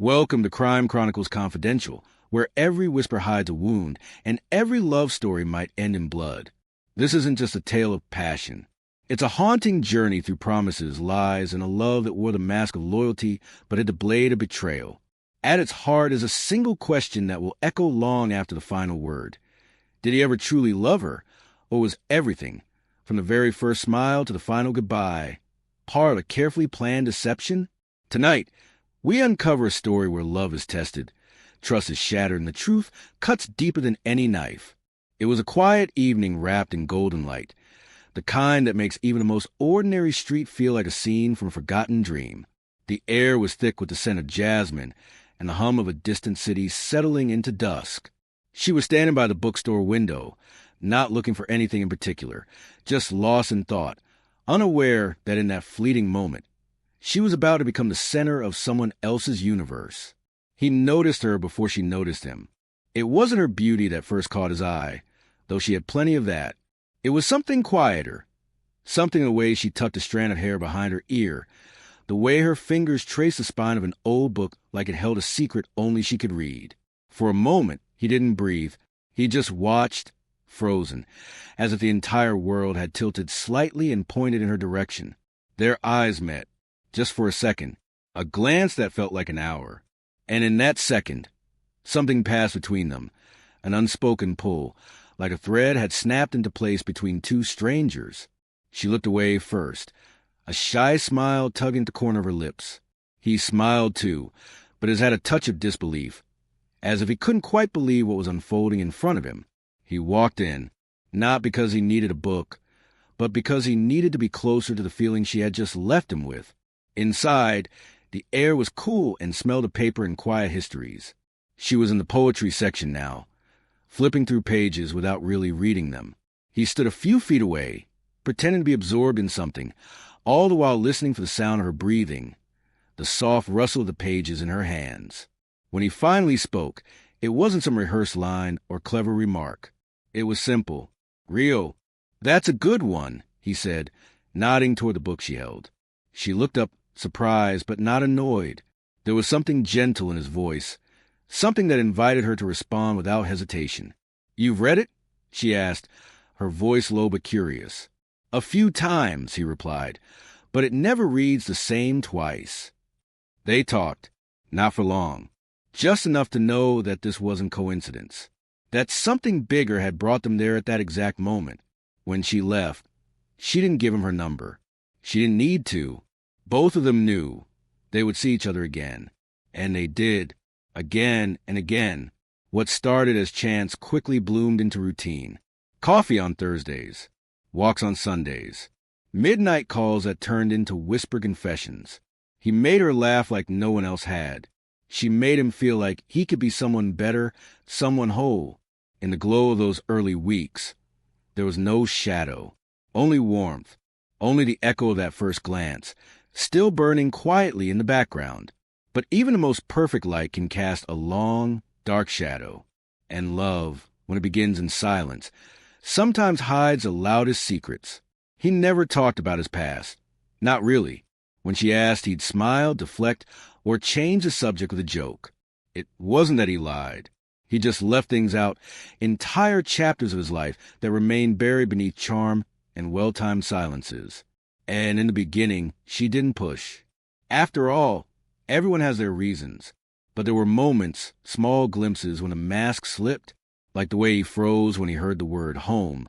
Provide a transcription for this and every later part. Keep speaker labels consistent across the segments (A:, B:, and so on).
A: Welcome to Crime Chronicles Confidential, where every whisper hides a wound and every love story might end in blood. This isn't just a tale of passion. It's a haunting journey through promises, lies, and a love that wore the mask of loyalty but had the blade of betrayal. At its heart is a single question that will echo long after the final word. Did he ever truly love her, or was everything, from the very first smile to the final goodbye, part of a carefully planned deception? Tonight, we uncover a story where love is tested, trust is shattered, and the truth cuts deeper than any knife. It was a quiet evening wrapped in golden light, the kind that makes even the most ordinary street feel like a scene from a forgotten dream. The air was thick with the scent of jasmine and the hum of a distant city settling into dusk. She was standing by the bookstore window, not looking for anything in particular, just lost in thought, unaware that in that fleeting moment, she was about to become the center of someone else's universe. He noticed her before she noticed him. It wasn't her beauty that first caught his eye, though she had plenty of that. It was something quieter, something in the way she tucked a strand of hair behind her ear, the way her fingers traced the spine of an old book like it held a secret only she could read. For a moment, he didn't breathe. He just watched, frozen, as if the entire world had tilted slightly and pointed in her direction. Their eyes met. Just for a second, a glance that felt like an hour. And in that second, something passed between them, an unspoken pull, like a thread had snapped into place between two strangers. She looked away first, a shy smile tugging at the corner of her lips. He smiled too, but it had a touch of disbelief, as if he couldn't quite believe what was unfolding in front of him. He walked in, not because he needed a book, but because he needed to be closer to the feeling she had just left him with. Inside, the air was cool and smelled of paper and quiet histories. She was in the poetry section now, flipping through pages without really reading them. He stood a few feet away, pretending to be absorbed in something, all the while listening for the sound of her breathing, the soft rustle of the pages in her hands. When he finally spoke, it wasn't some rehearsed line or clever remark. It was simple. "Rio, that's a good one," he said, nodding toward the book she held. She looked up, surprised but not annoyed. There was something gentle in his voice, something that invited her to respond without hesitation. "You've read it?" she asked, her voice low but curious. "A few times," he replied, "but it never reads the same twice." They talked, not for long, just enough to know that this wasn't coincidence, that something bigger had brought them there at that exact moment. When she left, she didn't give him her number. She didn't need to. Both of them knew they would see each other again. And they did, again and again. What started as chance quickly bloomed into routine. Coffee on Thursdays, walks on Sundays, midnight calls that turned into whispered confessions. He made her laugh like no one else had. She made him feel like he could be someone better, someone whole. In the glow of those early weeks, there was no shadow, only warmth, only the echo of that first glance, still burning quietly in the background. But even the most perfect light can cast a long, dark shadow. And love, when it begins in silence, sometimes hides the loudest secrets. He never talked about his past. Not really. When she asked, he'd smile, deflect, or change the subject with a joke. It wasn't that he lied. He just left things out, entire chapters of his life that remained buried beneath charm and well-timed silences. And in the beginning, she didn't push. After all, everyone has their reasons. But there were moments, small glimpses, when a mask slipped, like the way he froze when he heard the word home,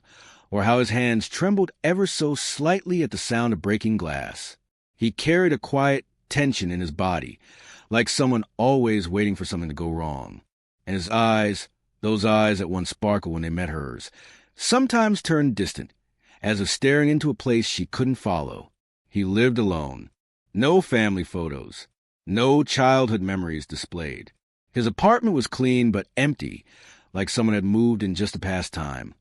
A: or how his hands trembled ever so slightly at the sound of breaking glass. He carried a quiet tension in his body, like someone always waiting for something to go wrong. And his eyes, those eyes that once sparkled when they met hers, sometimes turned distant, as if staring into a place she couldn't follow. He lived alone. No family photos. No childhood memories displayed. His apartment was clean but empty, like someone had moved in just to pass time,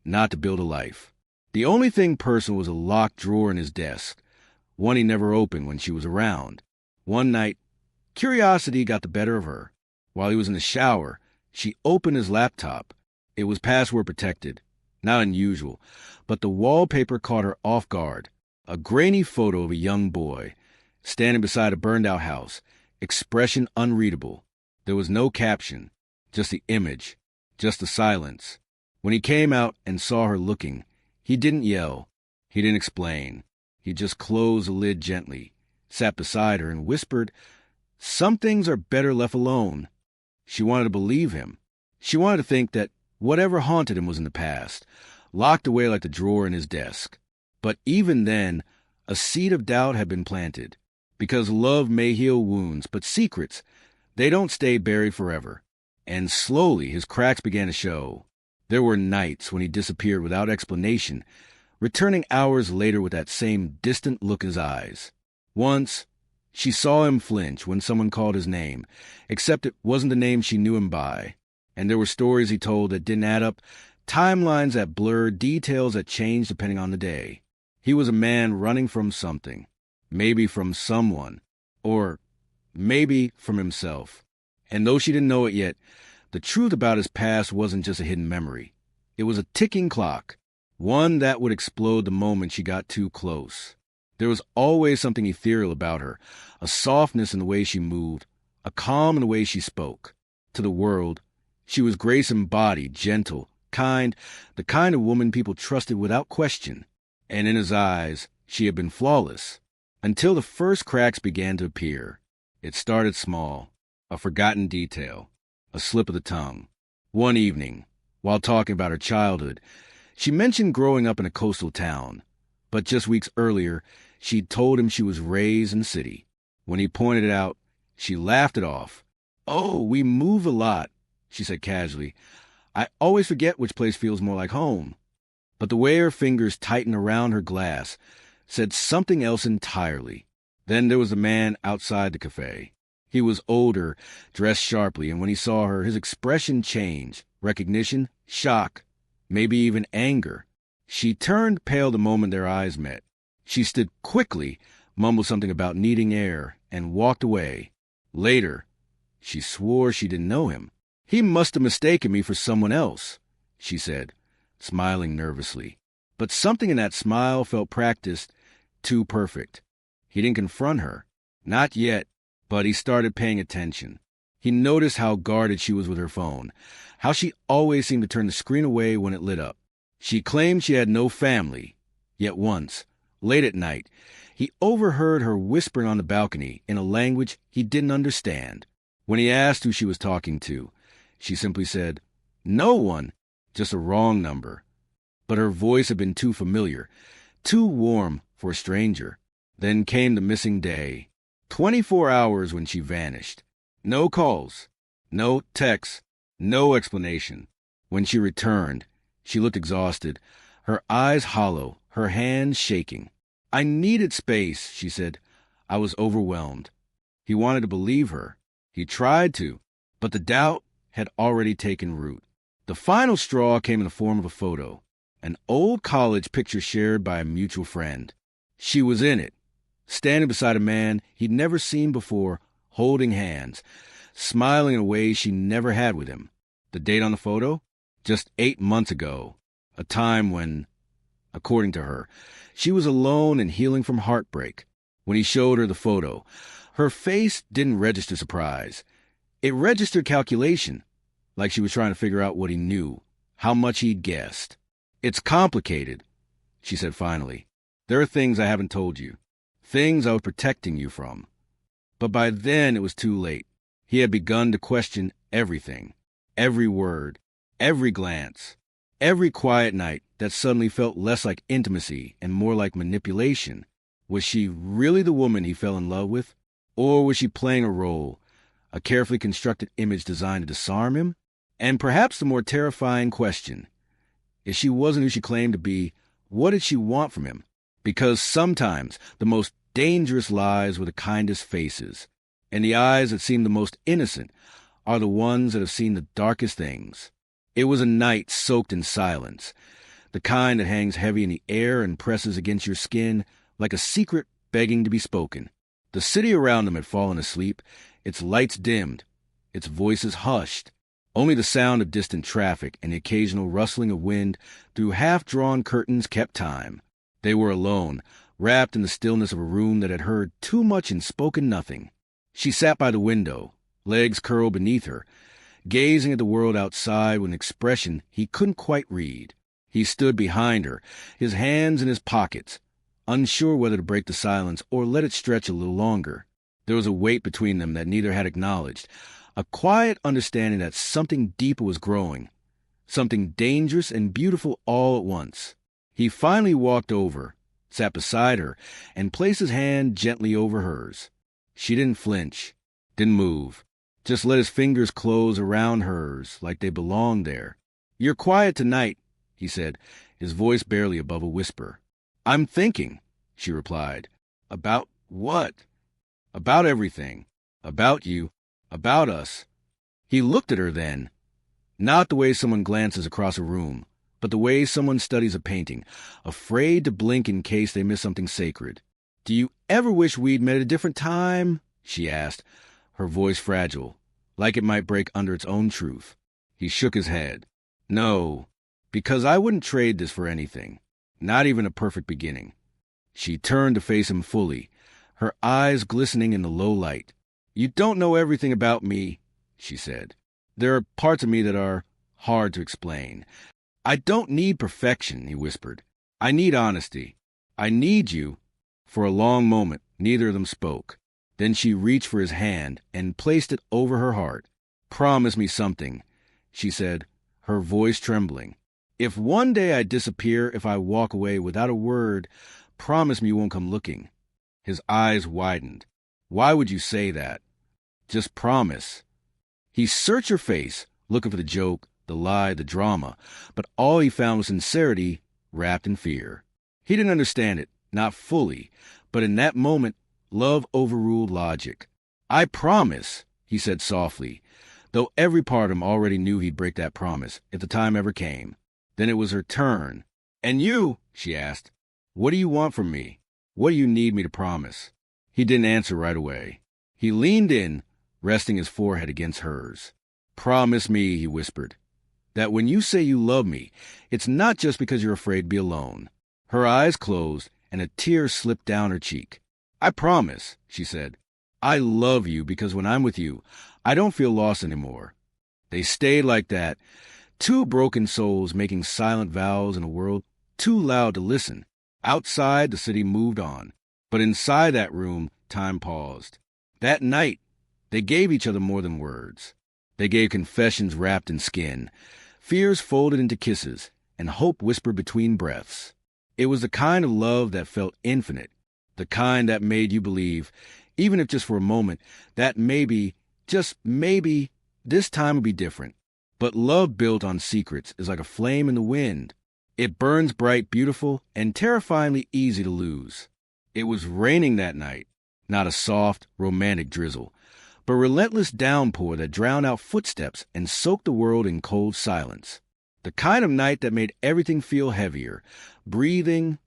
A: not to build a life. The only thing personal was a locked drawer in his desk, one he never opened when she was around. One night, curiosity got the better of her. While he was in the shower, she opened his laptop. It was password protected. Not unusual, but the wallpaper caught her off guard. A grainy photo of a young boy, standing beside a burned-out house, expression unreadable. There was no caption, just the image, just the silence. When he came out and saw her looking, he didn't yell. He didn't explain. He just closed the lid gently, sat beside her, and whispered, "Some things are better left alone." She wanted to believe him. She wanted to think that whatever haunted him was in the past, locked away like the drawer in his desk. But even then, a seed of doubt had been planted. Because love may heal wounds, but secrets, they don't stay buried forever. And slowly his cracks began to show. There were nights when he disappeared without explanation, returning hours later with that same distant look in his eyes. Once, she saw him flinch when someone called his name, except it wasn't the name she knew him by. And there were stories he told that didn't add up, timelines that blurred, details that changed depending on the day. He was a man running from something, maybe from someone, or maybe from himself. And though she didn't know it yet, the truth about his past wasn't just a hidden memory. It was a ticking clock, one that would explode the moment she got too close. There was always something ethereal about her, a softness in the way she moved, a calm in the way she spoke. To the world, she was grace embodied, gentle, kind, the kind of woman people trusted without question. And in his eyes, she had been flawless, until the first cracks began to appear. It started small, a forgotten detail, a slip of the tongue. One evening, while talking about her childhood, she mentioned growing up in a coastal town, but just weeks earlier, she'd told him she was raised in the city. When he pointed it out, she laughed it off. "Oh, we move a lot," she said casually. "I always forget which place feels more like home." But the way her fingers tightened around her glass said something else entirely. Then there was the man outside the cafe. He was older, dressed sharply, and when he saw her, his expression changed. Recognition, shock, maybe even anger. She turned pale the moment their eyes met. She stood quickly, mumbled something about needing air, and walked away. Later, she swore she didn't know him. "He must have mistaken me for someone else," she said, smiling nervously. But something in that smile felt practiced, too perfect. He didn't confront her. Not yet, but he started paying attention. He noticed how guarded she was with her phone, how she always seemed to turn the screen away when it lit up. She claimed she had no family, yet once, late at night, he overheard her whispering on the balcony in a language he didn't understand. When he asked who she was talking to, she simply said, "No one, just a wrong number." But her voice had been too familiar, too warm for a stranger. Then came the missing day. 24 hours when she vanished. No calls, no texts, no explanation. When she returned, she looked exhausted, her eyes hollow, her hands shaking. "I needed space," she said. "I was overwhelmed." He wanted to believe her. He tried to, but the doubt had already taken root. The final straw came in the form of a photo, an old college picture shared by a mutual friend. She was in it, standing beside a man he'd never seen before, holding hands, smiling in a way she never had with him. The date on the photo? Just 8 months ago, a time when, according to her, she was alone and healing from heartbreak. When he showed her the photo, her face didn't register surprise. It registered calculation, like she was trying to figure out what he knew, how much he'd guessed. "It's complicated," she said finally. "There are things I haven't told you, things I was protecting you from." But by then it was too late. He had begun to question everything, every word, every glance, every quiet night that suddenly felt less like intimacy and more like manipulation. Was she really the woman he fell in love with? Or was she playing a role, a carefully constructed image designed to disarm him? And perhaps the more terrifying question, if she wasn't who she claimed to be, what did she want from him? Because sometimes the most dangerous lies were the kindest faces, and the eyes that seem the most innocent are the ones that have seen the darkest things. It was a night soaked in silence, the kind that hangs heavy in the air and presses against your skin like a secret begging to be spoken. The city around them had fallen asleep, its lights dimmed, its voices hushed. Only the sound of distant traffic and the occasional rustling of wind through half-drawn curtains kept time. They were alone, wrapped in the stillness of a room that had heard too much and spoken nothing. She sat by the window, legs curled beneath her, gazing at the world outside with an expression he couldn't quite read. He stood behind her, his hands in his pockets, unsure whether to break the silence or let it stretch a little longer. There was a weight between them that neither had acknowledged, a quiet understanding that something deeper was growing, something dangerous and beautiful all at once. He finally walked over, sat beside her, and placed his hand gently over hers. She didn't flinch, didn't move, just let his fingers close around hers like they belonged there. "You're quiet tonight," he said, his voice barely above a whisper. "I'm thinking," she replied. "About what?" "About everything. About you. About us." He looked at her then, not the way someone glances across a room, but the way someone studies a painting, afraid to blink in case they miss something sacred. "Do you ever wish we'd met at a different time?" she asked, her voice fragile, like it might break under its own truth. He shook his head. "No, because I wouldn't trade this for anything, not even a perfect beginning." She turned to face him fully, her eyes glistening in the low light. "You don't know everything about me," she said. "There are parts of me that are hard to explain. I don't need perfection," he whispered. "I need honesty. I need you." For a long moment, neither of them spoke. Then she reached for his hand and placed it over her heart. "Promise me something," she said, her voice trembling. "If one day I disappear, if I walk away without a word, promise me you won't come looking." His eyes widened. "Why would you say that?" "Just promise." He searched her face, looking for the joke, the lie, the drama, but all he found was sincerity wrapped in fear. He didn't understand it, not fully, but in that moment, love overruled logic. "I promise," he said softly, though every part of him already knew he'd break that promise, if the time ever came. Then it was her turn. "And you?" she asked. "What do you want from me? What do you need me to promise?" He didn't answer right away. He leaned in, resting his forehead against hers. "Promise me," he whispered, "that when you say you love me, it's not just because you're afraid to be alone." Her eyes closed, and a tear slipped down her cheek. "I promise," she said. "I love you because when I'm with you, I don't feel lost anymore." They stayed like that, two broken souls making silent vows in a world too loud to listen. Outside, the city moved on, but inside that room, time paused. That night, they gave each other more than words. They gave confessions wrapped in skin, fears folded into kisses, and hope whispered between breaths. It was the kind of love that felt infinite, the kind that made you believe, even if just for a moment, that maybe, just maybe, this time would be different. But love built on secrets is like a flame in the wind. It burns bright, beautiful, and terrifyingly easy to lose. It was raining that night, not a soft, romantic drizzle, but a relentless downpour that drowned out footsteps and soaked the world in cold silence. The kind of night that made everything feel heavier, breathing,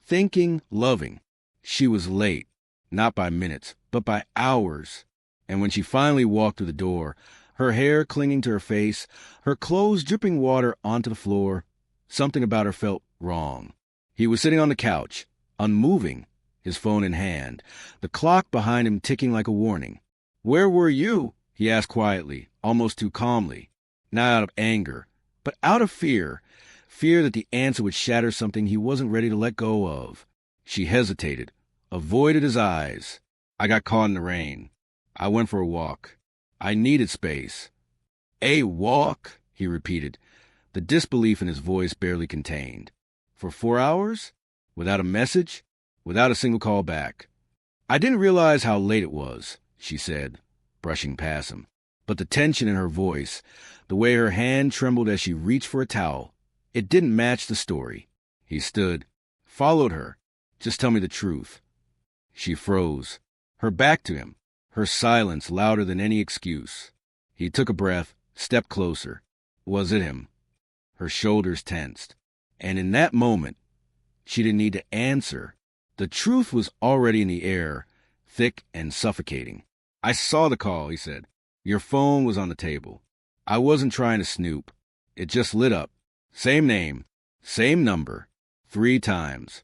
A: thinking, loving. She was late, not by minutes, but by hours. And when she finally walked through the door, her hair clinging to her face, her clothes dripping water onto the floor, something about her felt wrong. He was sitting on the couch, unmoving, his phone in hand, the clock behind him ticking like a warning. "Where were you?" he asked quietly, almost too calmly, not out of anger, but out of fear that the answer would shatter something he wasn't ready to let go of. She hesitated, avoided his eyes. "I got caught in the rain. I went for a walk. I needed space." "A walk?" he repeated, the disbelief in his voice barely contained. "For 4 hours? Without a message? Without a single call back?" "I didn't realize how late it was," she said, brushing past him. But the tension in her voice, the way her hand trembled as she reached for a towel, it didn't match the story. He stood, followed her. "Just tell me the truth." She froze, her back to him, her silence louder than any excuse. He took a breath, stepped closer. Was it him? Her shoulders tensed. And in that moment, she didn't need to answer. The truth was already in the air, thick and suffocating. "I saw the call," he said. "Your phone was on the table. I wasn't trying to snoop. It just lit up. Same name, same number, 3 times.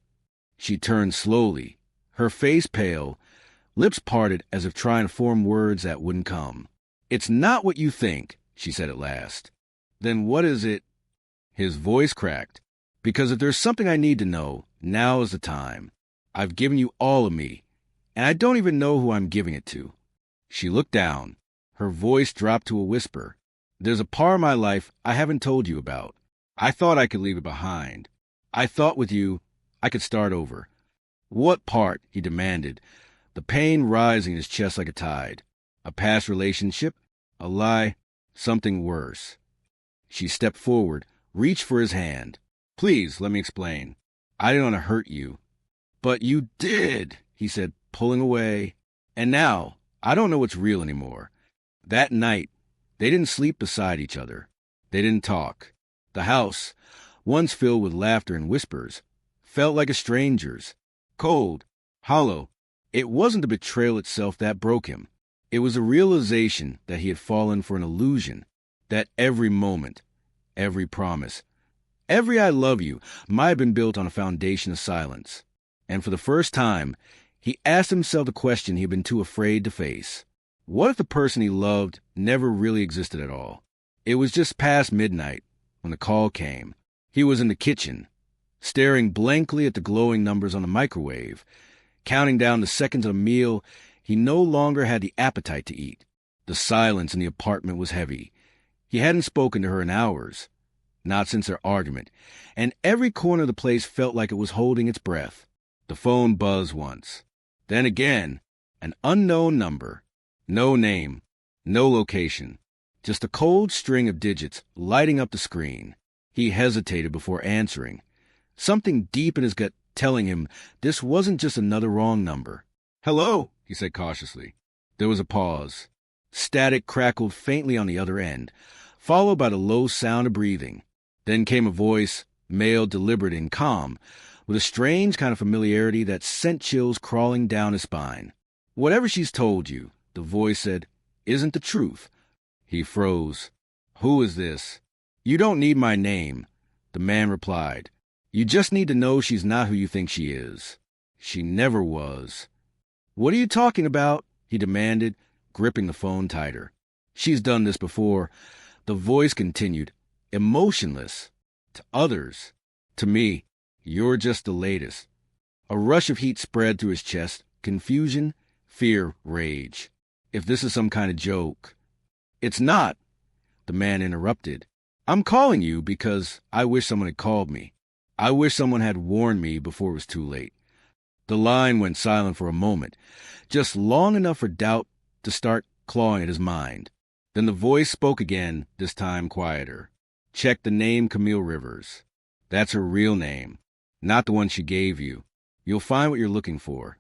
A: She turned slowly, her face pale, lips parted as if trying to form words that wouldn't come. "It's not what you think," she said at last. "Then what is it?" His voice cracked. "Because if there's something I need to know, now is the time. I've given you all of me, and I don't even know who I'm giving it to." She looked down. Her voice dropped to a whisper. "There's a part of my life I haven't told you about. I thought I could leave it behind. I thought with you, I could start over." "What part?" he demanded, the pain rising in his chest like a tide. "A past relationship? A lie? Something worse?" She stepped forward, reached for his hand. "Please, let me explain. I didn't want to hurt you." "But you did," he said, pulling away. "And now, I don't know what's real anymore." That night, they didn't sleep beside each other. They didn't talk. The house, once filled with laughter and whispers, felt like a stranger's. Cold, hollow. It wasn't the betrayal itself that broke him. It was a realization that he had fallen for an illusion, that every moment, every promise, every "I love you" might have been built on a foundation of silence. And for the first time, he asked himself the question he had been too afraid to face. What if the person he loved never really existed at all? It was just past midnight when the call came. He was in the kitchen, staring blankly at the glowing numbers on the microwave, counting down the seconds of a meal he no longer had the appetite to eat. The silence in the apartment was heavy. He hadn't spoken to her in hours, not since their argument, and every corner of the place felt like it was holding its breath. The phone buzzed once. Then again, an unknown number. No name, no location, just a cold string of digits lighting up the screen. He hesitated before answering, something deep in his gut telling him this wasn't just another wrong number. "Hello," he said cautiously. There was a pause. Static crackled faintly on the other end, followed by the low sound of breathing. Then came a voice, male, deliberate, and calm, with a strange kind of familiarity that sent chills crawling down his spine. "Whatever she's told you," the voice said, "isn't the truth." He froze. "Who is this?" "You don't need my name," the man replied. "You just need to know she's not who you think she is. She never was." "What are you talking about?" he demanded, gripping the phone tighter. "She's done this before," the voice continued, emotionless. "To others. To me, you're just the latest." A rush of heat spread through his chest, confusion, fear, rage. If this is some kind of joke. "It's not," the man interrupted. "I'm calling you because I wish someone had called me. I wish someone had warned me before it was too late." The line went silent for a moment, just long enough for doubt to start clawing at his mind. Then the voice spoke again, this time quieter. "Check the name Camille Rivers. That's her real name, not the one she gave you. You'll find what you're looking for."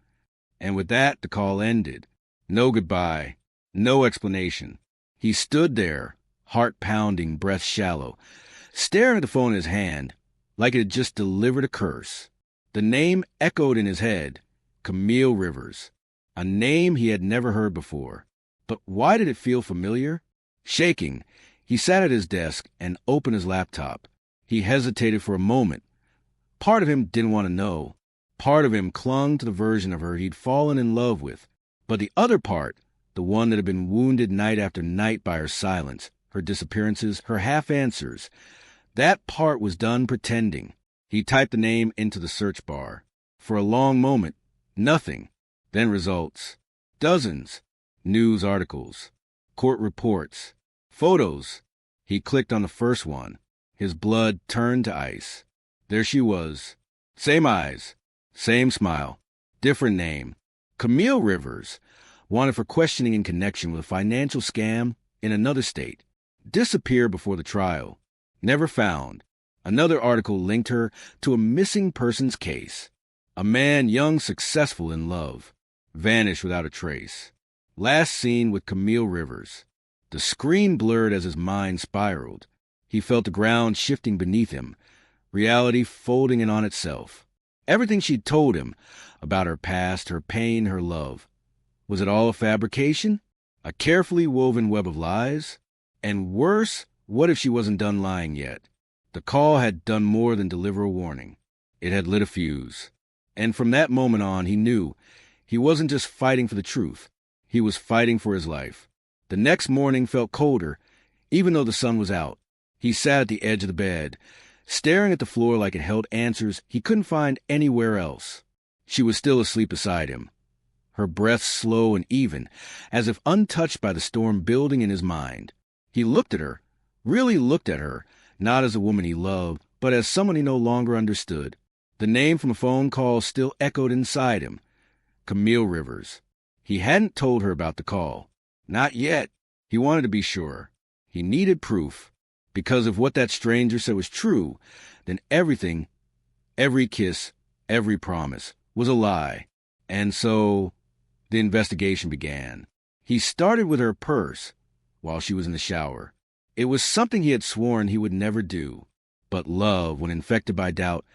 A: And with that, the call ended. No goodbye, no explanation. He stood there, heart pounding, breath shallow, staring at the phone in his hand, like it had just delivered a curse. The name echoed in his head, Camille Rivers, a name he had never heard before. But why did it feel familiar? Shaking, he sat at his desk and opened his laptop. He hesitated for a moment. Part of him didn't want to know. Part of him clung to the version of her he'd fallen in love with. But the other part, the one that had been wounded night after night by her silence, her disappearances, her half-answers, that part was done pretending. He typed the name into the search bar. For a long moment, nothing. Then results. Dozens. News articles. Court reports. Photos. He clicked on the first one. His blood turned to ice. There she was. Same eyes. Same smile. Different name. Camille Rivers. Wanted for questioning in connection with a financial scam in another state. Disappeared before the trial. Never found. Another article linked her to a missing persons case. A man young, successful in love. Vanished without a trace. Last seen with Camille Rivers. The screen blurred as his mind spiraled. He felt the ground shifting beneath him, reality folding in on itself. Everything she'd told him about her past, her pain, her love. Was it all a fabrication? A carefully woven web of lies? And worse, what if she wasn't done lying yet? The call had done more than deliver a warning. It had lit a fuse. And from that moment on, he knew He wasn't just fighting for the truth. He was fighting for his life. The next morning felt colder, even though the sun was out. He sat at the edge of the bed, staring at the floor like it held answers he couldn't find anywhere else. She was still asleep beside him, her breath slow and even, as if untouched by the storm building in his mind. He looked at her, really looked at her, not as a woman he loved, but as someone he no longer understood. The name from a phone call still echoed inside him. Camille Rivers. He hadn't told her about the call. Not yet. He wanted to be sure. He needed proof. Because if what that stranger said was true, then everything, every kiss, every promise, was a lie. And so the investigation began. He started with her purse while she was in the shower. It was something he had sworn he would never do. But love, when infected by doubt,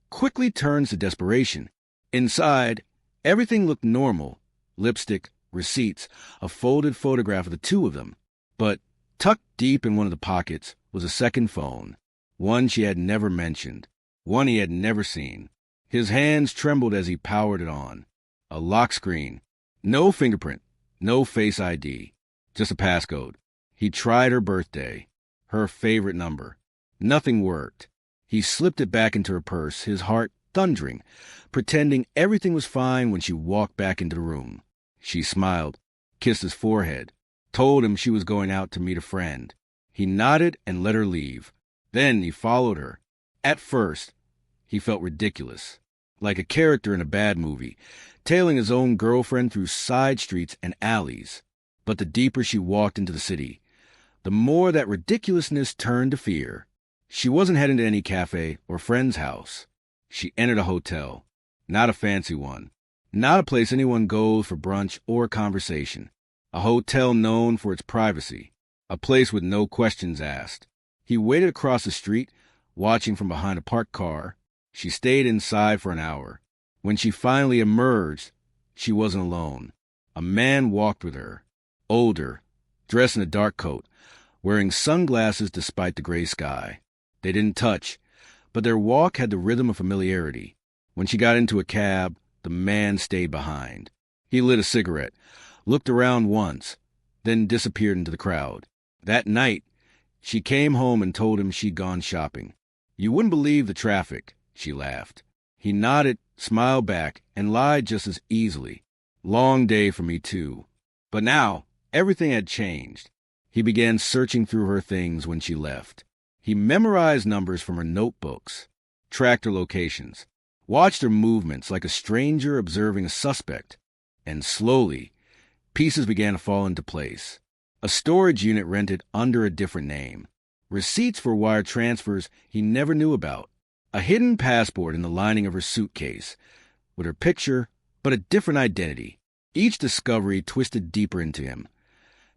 A: quickly turns to desperation. Inside, everything looked normal. Lipstick, receipts, a folded photograph of the two of them. But tucked deep in one of the pockets was a second phone, one she had never mentioned, one he had never seen. His hands trembled as he powered it on. A lock screen. No fingerprint, no Face ID, just a passcode. He tried her birthday, her favorite number. Nothing worked. He slipped it back into her purse, his heart thundering, pretending everything was fine when she walked back into the room. She smiled, kissed his forehead, told him she was going out to meet a friend. He nodded and let her leave. Then he followed her. At first, he felt ridiculous, like a character in a bad movie, tailing his own girlfriend through side streets and alleys. But the deeper she walked into the city, the more that ridiculousness turned to fear. She wasn't heading to any cafe or friend's house. She entered a hotel, not a fancy one, not a place anyone goes for brunch or conversation. A hotel known for its privacy, a place with no questions asked. He waited across the street, watching from behind a parked car. She stayed inside for an hour. When she finally emerged, she wasn't alone. A man walked with her, older, dressed in a dark coat, wearing sunglasses despite the gray sky. They didn't touch, but their walk had the rhythm of familiarity. When she got into a cab, the man stayed behind. He lit a cigarette, looked around once, then disappeared into the crowd. That night, she came home and told him she'd gone shopping. "You wouldn't believe the traffic," she laughed. He nodded, smiled back, and lied just as easily. "Long day for me, too." But now, everything had changed. He began searching through her things when she left. He memorized numbers from her notebooks, tracked her locations, watched her movements like a stranger observing a suspect. And slowly, pieces began to fall into place. A storage unit rented under a different name. Receipts for wire transfers he never knew about. A hidden passport in the lining of her suitcase, with her picture, but a different identity. Each discovery twisted deeper into him,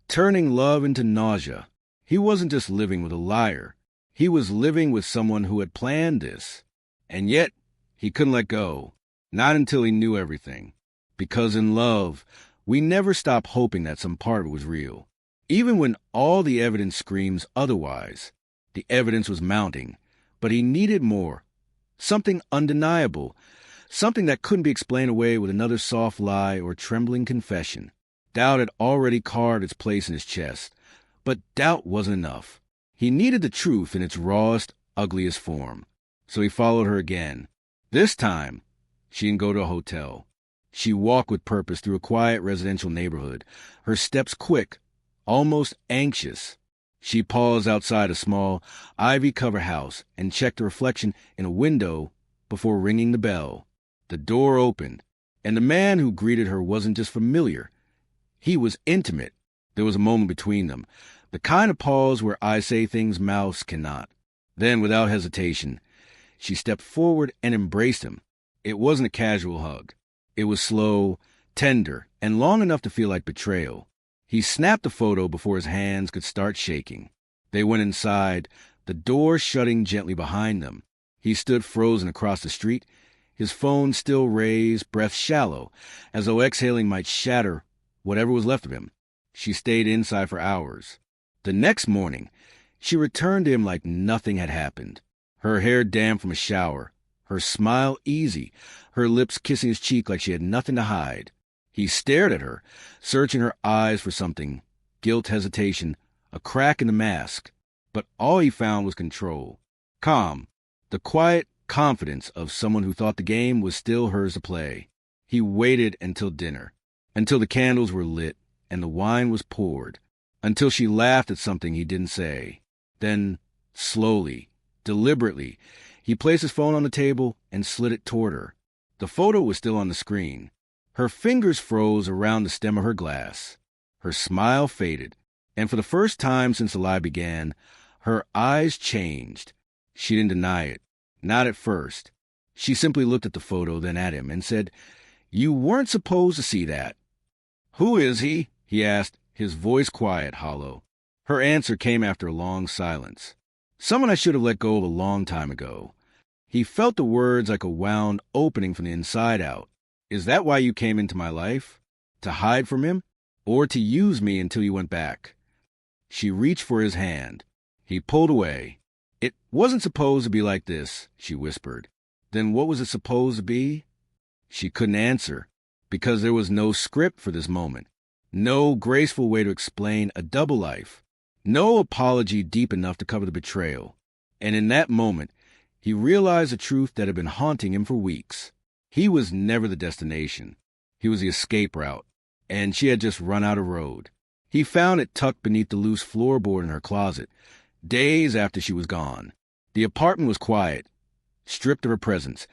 A: turning love into nausea. He wasn't just living with a liar. He was living with someone who had planned this. And yet, he couldn't let go. Not until he knew everything. Because in love, we never stop hoping that some part of it was real. Even when all the evidence screams otherwise. The evidence was mounting, but he needed more. Something undeniable. Something that couldn't be explained away with another soft lie or trembling confession. Doubt had already carved its place in his chest. But doubt wasn't enough. He needed the truth in its rawest, ugliest form. So he followed her again. This time, she didn't go to a hotel. She walked with purpose through a quiet residential neighborhood, her steps quick, almost anxious. She paused outside a small, ivy-covered house and checked the reflection in a window before ringing the bell. The door opened, and the man who greeted her wasn't just familiar. He was intimate. There was a moment between them, the kind of pause where I say things mouths cannot. Then, without hesitation, she stepped forward and embraced him. It wasn't a casual hug. It was slow, tender, and long enough to feel like betrayal. He snapped the photo before his hands could start shaking. They went inside, the door shutting gently behind them. He stood frozen across the street, his phone still raised, breath shallow, as though exhaling might shatter whatever was left of him. She stayed inside for hours. The next morning, she returned to him like nothing had happened. Her hair damp from a shower, her smile easy, her lips kissing his cheek like she had nothing to hide. He stared at her, searching her eyes for something, guilt, hesitation, a crack in the mask. But all he found was control, calm, the quiet confidence of someone who thought the game was still hers to play. He waited until dinner, until the candles were lit and the wine was poured, until she laughed at something he didn't say. Then, slowly, deliberately, he placed his phone on the table and slid it toward her. The photo was still on the screen. Her fingers froze around the stem of her glass. Her smile faded, and for the first time since the lie began, her eyes changed. She didn't deny it. Not at first. She simply looked at the photo, then at him, and said, "You weren't supposed to see that." "Who is he?" he asked, his voice quiet, hollow. Her answer came after a long silence. "Someone I should have let go of a long time ago." He felt the words like a wound opening from the inside out. "Is that why you came into my life? To hide from him? Or to use me until you went back?" She reached for his hand. He pulled away. "It wasn't supposed to be like this," she whispered. "Then what was it supposed to be?" She couldn't answer, because there was no script for this moment, no graceful way to explain a double life, no apology deep enough to cover the betrayal. And in that moment, he realized the truth that had been haunting him for weeks. He was never the destination. He was the escape route, and she had just run out of road. He found it tucked beneath the loose floorboard in her closet, days after she was gone. The apartment was quiet, stripped of her presence,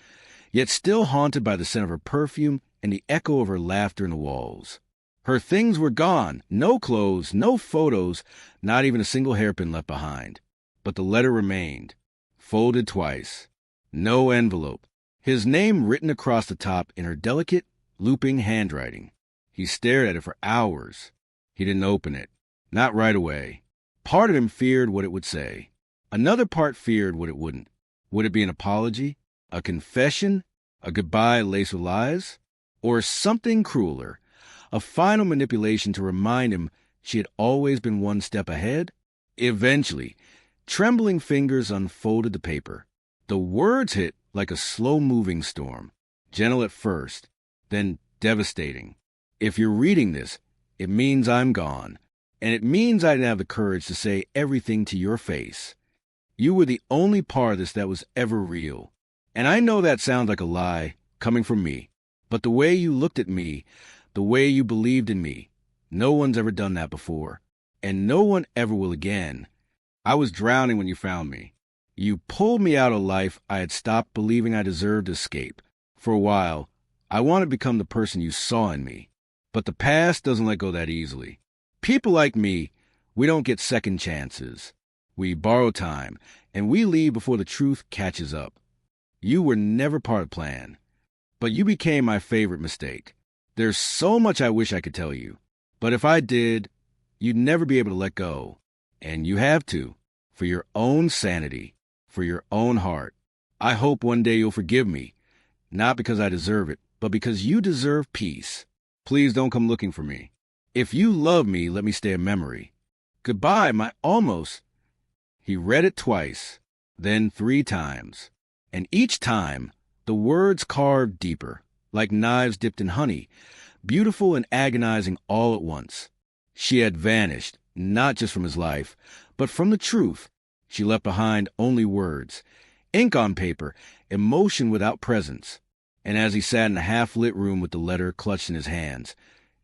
A: yet still haunted by the scent of her perfume and the echo of her laughter in the walls. Her things were gone, no clothes, no photos, not even a single hairpin left behind. But the letter remained, folded twice, no envelope, his name written across the top in her delicate, looping handwriting. He stared at it for hours. He didn't open it, not right away. Part of him feared what it would say. Another part feared what it wouldn't. Would it be an apology? A confession? A goodbye laced with lies? Or something crueler? A final manipulation to remind him she had always been one step ahead? Eventually, trembling fingers unfolded the paper. The words hit like a slow-moving storm, gentle at first, then devastating. "If you're reading this, it means I'm gone, and it means I didn't have the courage to say everything to your face. You were the only part of this that was ever real. And I know that sounds like a lie, coming from me, but the way you looked at me, the way you believed in me, no one's ever done that before, and no one ever will again. I was drowning when you found me. You pulled me out of life I had stopped believing I deserved to escape. For a while, I wanted to become the person you saw in me. But the past doesn't let go that easily. People like me, we don't get second chances. We borrow time, and we leave before the truth catches up. You were never part of the plan, but you became my favorite mistake. There's so much I wish I could tell you, but if I did, you'd never be able to let go. And you have to, for your own sanity, for your own heart. I hope one day you'll forgive me, not because I deserve it, but because you deserve peace. Please don't come looking for me. If you love me, let me stay a memory. Goodbye, my almost." He read it twice, then 3 times. And each time, the words carved deeper, like knives dipped in honey, beautiful and agonizing all at once. She had vanished, not just from his life, but from the truth. She left behind only words, ink on paper, emotion without presence. And as he sat in a half-lit room with the letter clutched in his hands,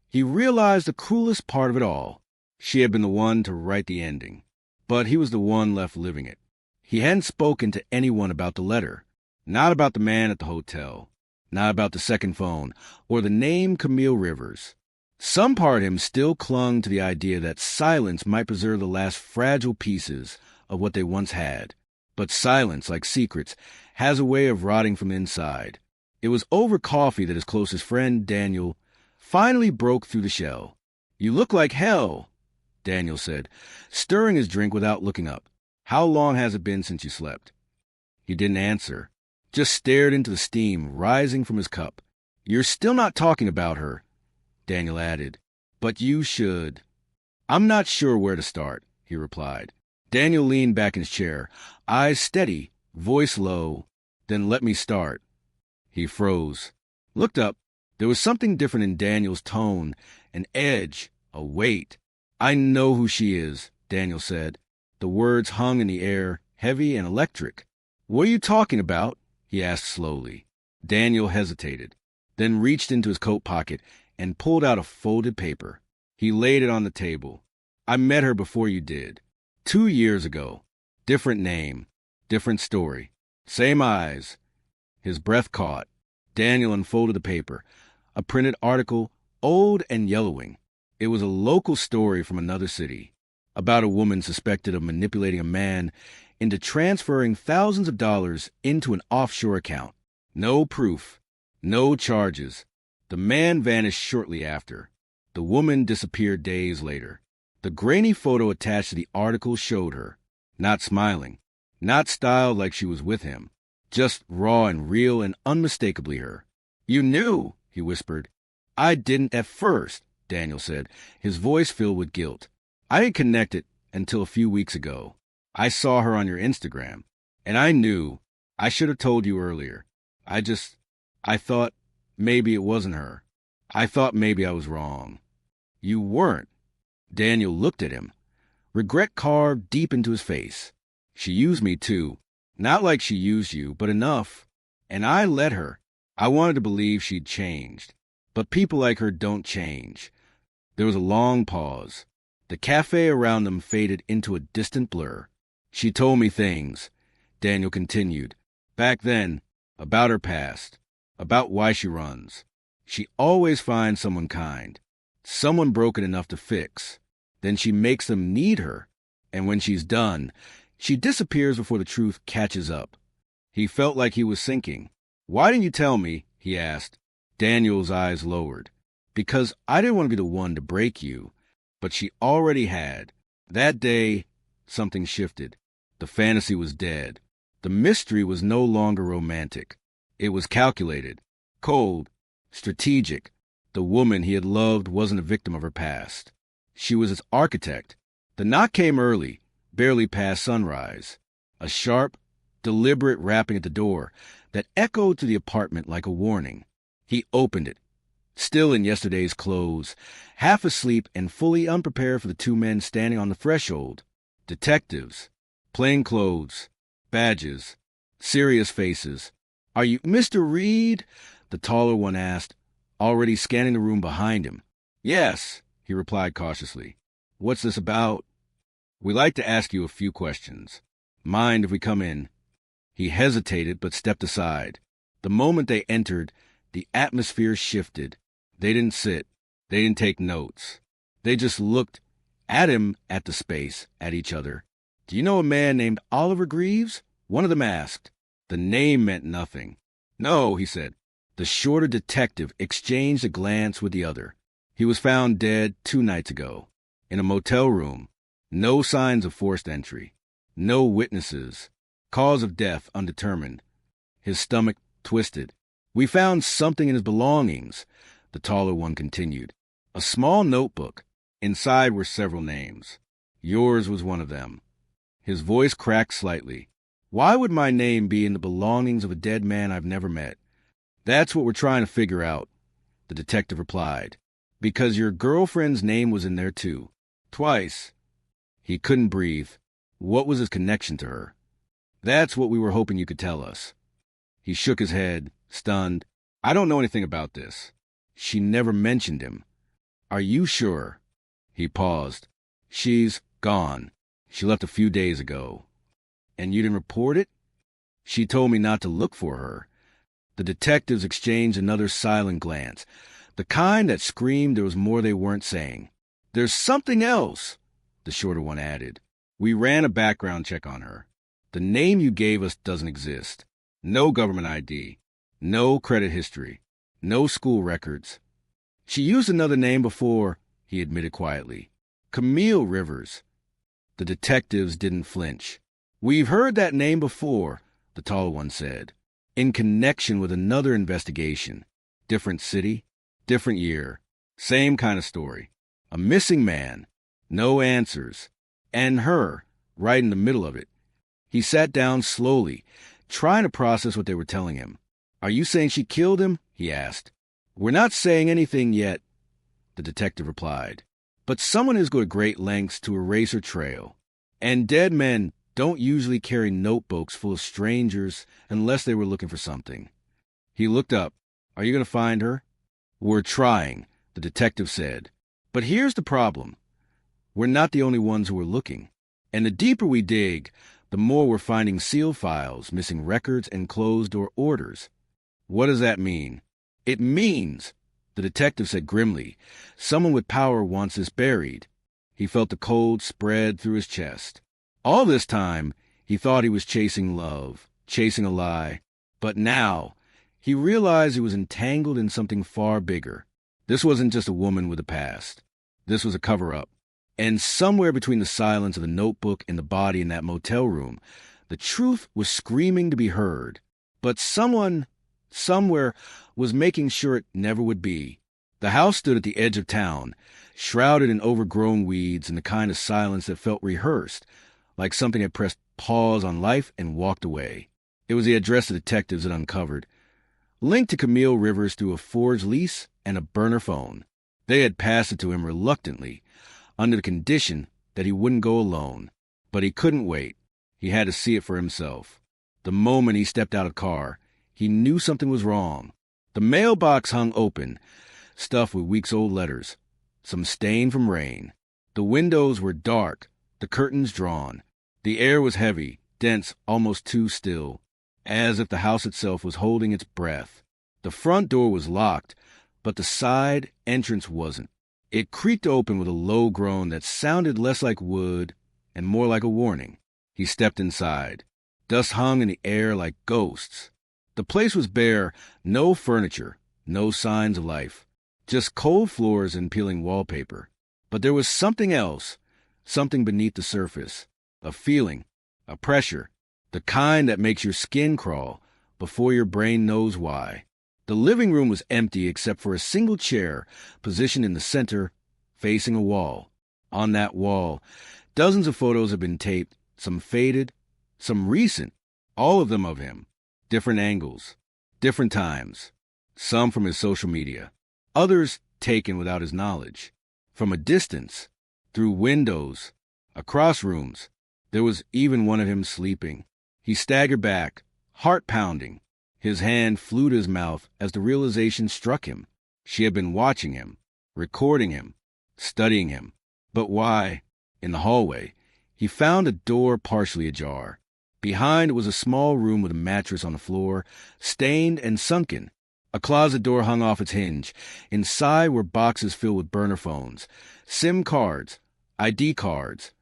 A: he realized the cruelest part of it all. She had been the one to write the ending, but he was the one left living it. He hadn't spoken to anyone about the letter, not about the man at the hotel, not about the second phone, or the name Camille Rivers. Some part of him still clung to the idea that silence might preserve the last fragile pieces of what they once had. But silence, like secrets, has a way of rotting from the inside. It was over coffee that his closest friend, Daniel, finally broke through the shell. "You look like hell," Daniel said, stirring his drink without looking up. "How long has it been since you slept?" He didn't answer, just stared into the steam rising from his cup. "You're still not talking about her," Daniel added, "but you should." "I'm not sure where to start," he replied. Daniel leaned back in his chair, eyes steady, voice low. "Then let me start." He froze, looked up, There was something different in Daniel's tone, an edge, a weight. "I know who she is," Daniel said. The words hung in the air, heavy and electric. "What are you talking about?" he asked slowly. Daniel hesitated, then reached into his coat pocket and pulled out a folded paper. He laid it on the table. "I met her before you did. 2 years ago. Different name, different story. Same eyes." His breath caught. Daniel unfolded the paper. A printed article, old and yellowing. It was a local story from another city, about a woman suspected of manipulating a man into transferring thousands of dollars into an offshore account. No proof, no charges. The man vanished shortly after. The woman disappeared days later. The grainy photo attached to the article showed her, not smiling, not styled like she was with him, just raw and real and unmistakably her. "You knew," he whispered. "I didn't at first," Daniel said, his voice filled with guilt. "I didn't connect it until a few weeks ago. I saw her on your Instagram, and I knew. I should have told you earlier. I thought maybe it wasn't her. I thought maybe I was wrong." "You weren't." Daniel looked at him, regret carved deep into his face. "She used me too. Not like she used you, but enough. And I let her. I wanted to believe she'd changed. But people like her don't change." There was a long pause. The cafe around them faded into a distant blur. "She told me things," Daniel continued. "Back then, about her past, about why she runs. She always finds someone kind, someone broken enough to fix. Then she makes them need her, and when she's done, she disappears before the truth catches up." He felt like he was sinking. "Why didn't you tell me?" he asked. Daniel's eyes lowered. "Because I didn't want to be the one to break you." But she already had. That day, something shifted. The fantasy was dead. The mystery was no longer romantic. It was calculated, cold, strategic. The woman he had loved wasn't a victim of her past. She was its architect. The knock came early, barely past sunrise. A sharp, deliberate rapping at the door that echoed through the apartment like a warning. He opened it, still in yesterday's clothes, half asleep and fully unprepared for the two men standing on the threshold. Detectives, plain clothes, badges, serious faces. "Are you Mr. Reed?" the taller one asked, already scanning the room behind him. "Yes," he replied cautiously. "What's this about?" "We like to ask you a few questions. Mind if we come in?" He hesitated but stepped aside. The moment they entered, the atmosphere shifted. They didn't sit. They didn't take notes. They just looked at him, at the space, at each other. "Do you know a man named Oliver Greaves?" one of them asked. The name meant nothing. "No," he said. The shorter detective exchanged a glance with the other. "He was found dead 2 nights ago, in a motel room. No signs of forced entry. No witnesses. Cause of death undetermined." His stomach twisted. "We found something in his belongings," the taller one continued. "A small notebook. Inside were several names. Yours was one of them." His voice cracked slightly. "Why would my name be in the belongings of a dead man I've never met?" "That's what we're trying to figure out," the detective replied. "Because your girlfriend's name was in there too. Twice." He couldn't breathe. What was his connection to her? "That's what we were hoping you could tell us." He shook his head, stunned. "I don't know anything about this." "She never mentioned him." "Are you sure?" He paused. "She's gone. She left a few days ago." "And you didn't report it?" "She told me not to look for her." The detectives exchanged another silent glance, the kind that screamed there was more they weren't saying. "There's something else," the shorter one added. "We ran a background check on her. The name you gave us doesn't exist. No government ID. No credit history. No school records." "She used another name before," he admitted quietly. "Camille Rivers." The detectives didn't flinch. "We've heard that name before," the taller one said. "In connection with another investigation. Different city, different year. Same kind of story. A missing man. No answers. And her, right in the middle of it." He sat down slowly, trying to process what they were telling him. "Are you saying she killed him?" he asked. "We're not saying anything yet," the detective replied. "But someone is going to great lengths to erase her trail. And dead men don't usually carry notebooks full of strangers unless they were looking for something." He looked up. "Are you going to find her?" "We're trying," the detective said. "But here's the problem. We're not the only ones who are looking. And the deeper we dig, the more we're finding sealed files, missing records, and closed-door orders." "What does that mean?" "It means," the detective said grimly, "someone with power wants this buried." He felt the cold spread through his chest. All this time, he thought he was chasing love, chasing a lie. But now, he realized he was entangled in something far bigger. This wasn't just a woman with a past. This was a cover-up. And somewhere between the silence of the notebook and the body in that motel room, the truth was screaming to be heard. But someone, somewhere, was making sure it never would be. The house stood at the edge of town, shrouded in overgrown weeds and the kind of silence that felt rehearsed, like something had pressed pause on life and walked away. It was the address the detectives had uncovered, linked to Camille Rivers through a forged lease and a burner phone. They had passed it to him reluctantly, under the condition that he wouldn't go alone. But he couldn't wait. He had to see it for himself. The moment he stepped out of the car, he knew something was wrong. The mailbox hung open, stuffed with weeks-old letters, some stain from rain. The windows were dark, the curtains drawn. The air was heavy, dense, almost too still, as if the house itself was holding its breath. The front door was locked, but the side entrance wasn't. It creaked open with a low groan that sounded less like wood and more like a warning. He stepped inside. Dust hung in the air like ghosts. The place was bare, no furniture, no signs of life, just cold floors and peeling wallpaper. But there was something else, something beneath the surface, a feeling, a pressure, the kind that makes your skin crawl before your brain knows why. The living room was empty except for a single chair positioned in the center, facing a wall. On that wall, dozens of photos had been taped, some faded, some recent, all of them of him. Different angles, different times, some from his social media, others taken without his knowledge. From a distance, through windows, across rooms, there was even one of him sleeping. He staggered back, heart pounding. His hand flew to his mouth as the realization struck him. She had been watching him, recording him, studying him. But why? In the hallway, he found a door partially ajar. Behind was a small room with a mattress on the floor, stained and sunken. A closet door hung off its hinge. Inside were boxes filled with burner phones, SIM cards, ID cards,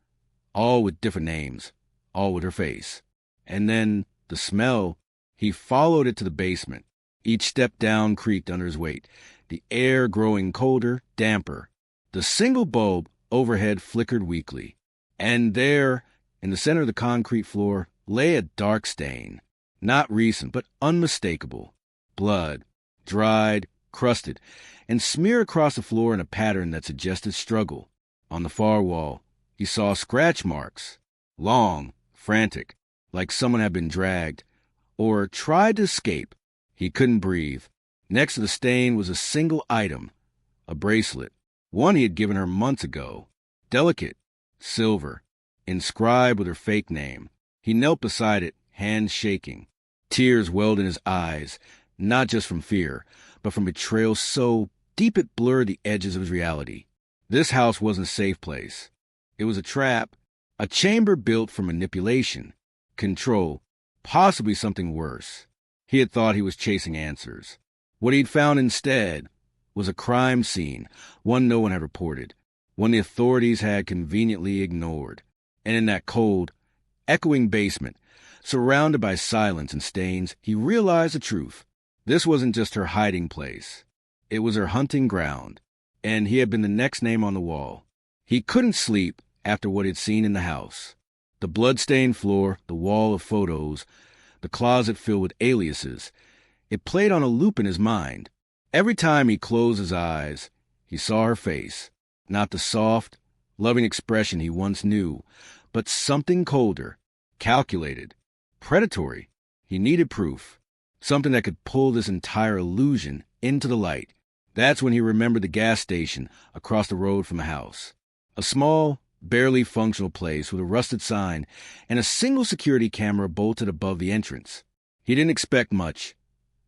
A: all with different names, all with her face. And then the smell. He followed it to the basement. Each step down creaked under his weight, the air growing colder, damper. The single bulb overhead flickered weakly. And there, in the center of the concrete floor, lay a dark stain. Not recent, but unmistakable. Blood, dried, crusted, and smeared across the floor in a pattern that suggested struggle. On the far wall, he saw scratch marks, long, frantic, like someone had been dragged, or tried to escape. He couldn't breathe. Next to the stain was a single item, a bracelet, one he had given her months ago. Delicate, silver, inscribed with her fake name. He knelt beside it, hands shaking. Tears welled in his eyes, not just from fear, but from betrayal so deep it blurred the edges of his reality. This house wasn't a safe place. It was a trap, a chamber built for manipulation, control, possibly something worse. He had thought he was chasing answers. What he'd found instead was a crime scene, one no one had reported, one the authorities had conveniently ignored. And in that cold, echoing basement, surrounded by silence and stains, he realized the truth. This wasn't just her hiding place. It was her hunting ground, and he had been the next name on the wall. He couldn't sleep after what he'd seen in the house. The blood-stained floor, the wall of photos, the closet filled with aliases. It played on a loop in his mind. Every time he closed his eyes, he saw her face. Not the soft, loving expression he once knew, but something colder, calculated, predatory. He needed proof, something that could pull this entire illusion into the light. That's when he remembered the gas station across the road from the house. A small, barely functional place with a rusted sign and a single security camera bolted above the entrance. He didn't expect much,